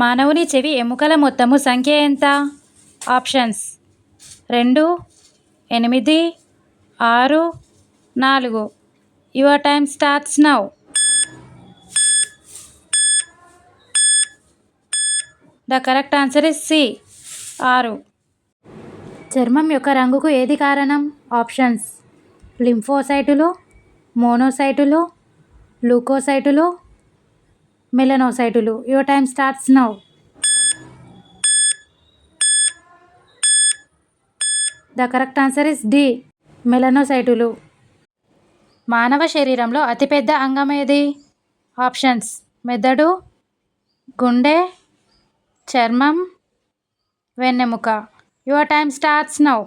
మానవుని చెవి ఎముకల మొత్తము సంఖ్య ఎంత? Options 2, 8, 6, 4. Your time starts now. The correct answer is C, 6. చర్మం యొక్క రంగుకు ఏది కారణం? ఆప్షన్స్ లింఫోసైటులు, మోనోసైటులు, ల్యూకోసైటులు, మెలనోసైటులు. Your time starts now. The correct answer is D, మెలనోసైటులు. మానవ శరీరంలో అతిపెద్ద అంగం ఏది? ఆప్షన్స్ మెదడు, గుండె, చర్మం, వెన్నెముక. Your time starts now.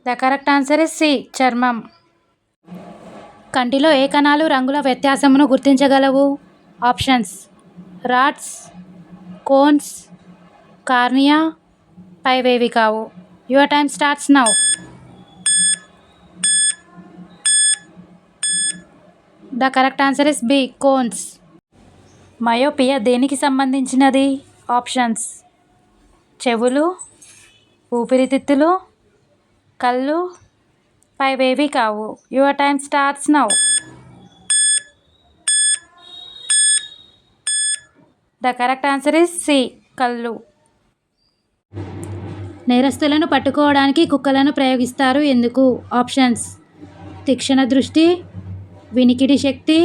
The correct answer is C, చర్మం. కంటిలో ఏ కణాలు రంగుల వ్యత్యాసమును గుర్తించగలవు? ఆప్షన్స్ రాడ్స్, కోన్స్, కార్నియా, పైవేవి కావు. Your time starts now. The correct answer is B, cones. Myopia దేనికి సంబంధించినది? ఆప్షన్స్ చెవులు, ఊపిరితిత్తులు, కళ్ళు, పైవేవి కావు. Your time starts now. The correct answer is C, కళ్ళు. నేరస్తులను పట్టుకోవడానికి కుక్కలను ప్రయోగిస్తారు ఎందుకు? ఆప్షన్స్ తీక్షణ దృష్టి, వినికిడి శక్తి,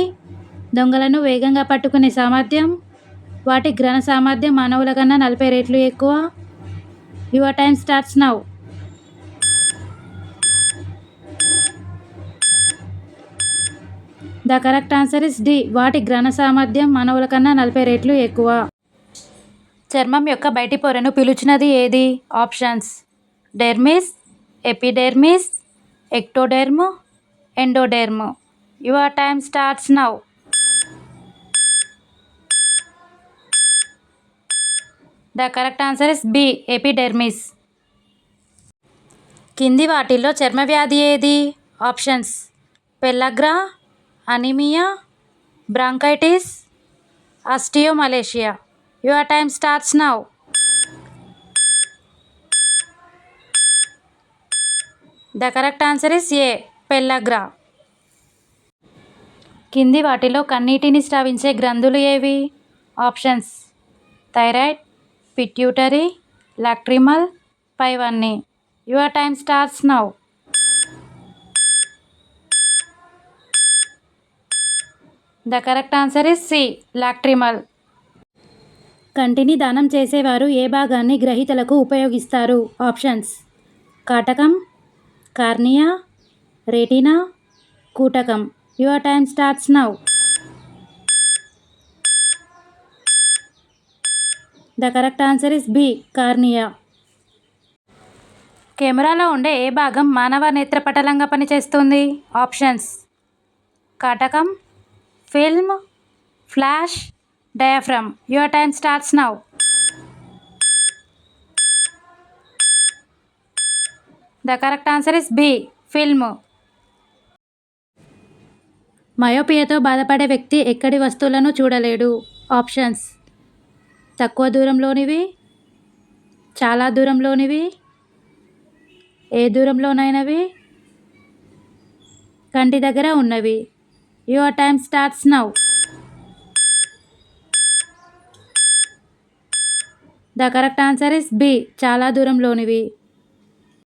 దొంగలను వేగంగా పట్టుకునే సామర్థ్యం, వాటి గ్రహణ సామర్థ్యం మానవుల కన్నా 40 రెట్లు ఎక్కువ. Your time starts now. The correct answer is D, వాటి గ్రహణ సామర్థ్యం మానవుల కన్నా 40 రెట్లు ఎక్కువ. చర్మం యొక్క బయటి పొరను పిలుచున్నది ఏది? Options dermis, epidermis, ectoderm, endoderm. Your time starts now. The correct answer is B, epidermis. కింది వాటిల్లో చర్మ వ్యాధి ఏది? Options pellagra, anaemia, bronchitis, osteomalacia. Your time starts now. The correct answer is A, pellagra. కింది వాటిలో కన్నీటిని స్రవించే గ్రంథులు ఏవి? ఆప్షన్స్ థైరాయిడ్, పిట్యూటరీ, లాక్రిమల్, పైవన్నీ. Your time starts now. The correct answer is C, lacrimal. కంటిని దానం చేసేవారు ఏ భాగాన్ని గ్రహీతలకు ఉపయోగిస్తారు? ఆప్షన్స్ కాటకం, కార్నియా, రెటీనా, కూటకం. Your time starts now. The correct answer is B, cornea. కెమెరాలో ఉండే ఏ భాగం మానవ నేత్రపటలంగా పనిచేస్తుంది? ఆప్షన్స్ కాటకం, film, flash, diaphragm. Your time starts now. The correct answer is B, film. మయోపియాతో బాధపడే వ్యక్తి ఎక్కడి వస్తువులను చూడలేడు? ఆప్షన్స్ తక్కువ దూరంలోనివి, చాలా దూరంలోనివి, ఏ దూరంలోనైనవి, కంటి దగ్గర ఉన్నవి. Your time starts now. The correct answer is B, చాలా దూరంలోనివి.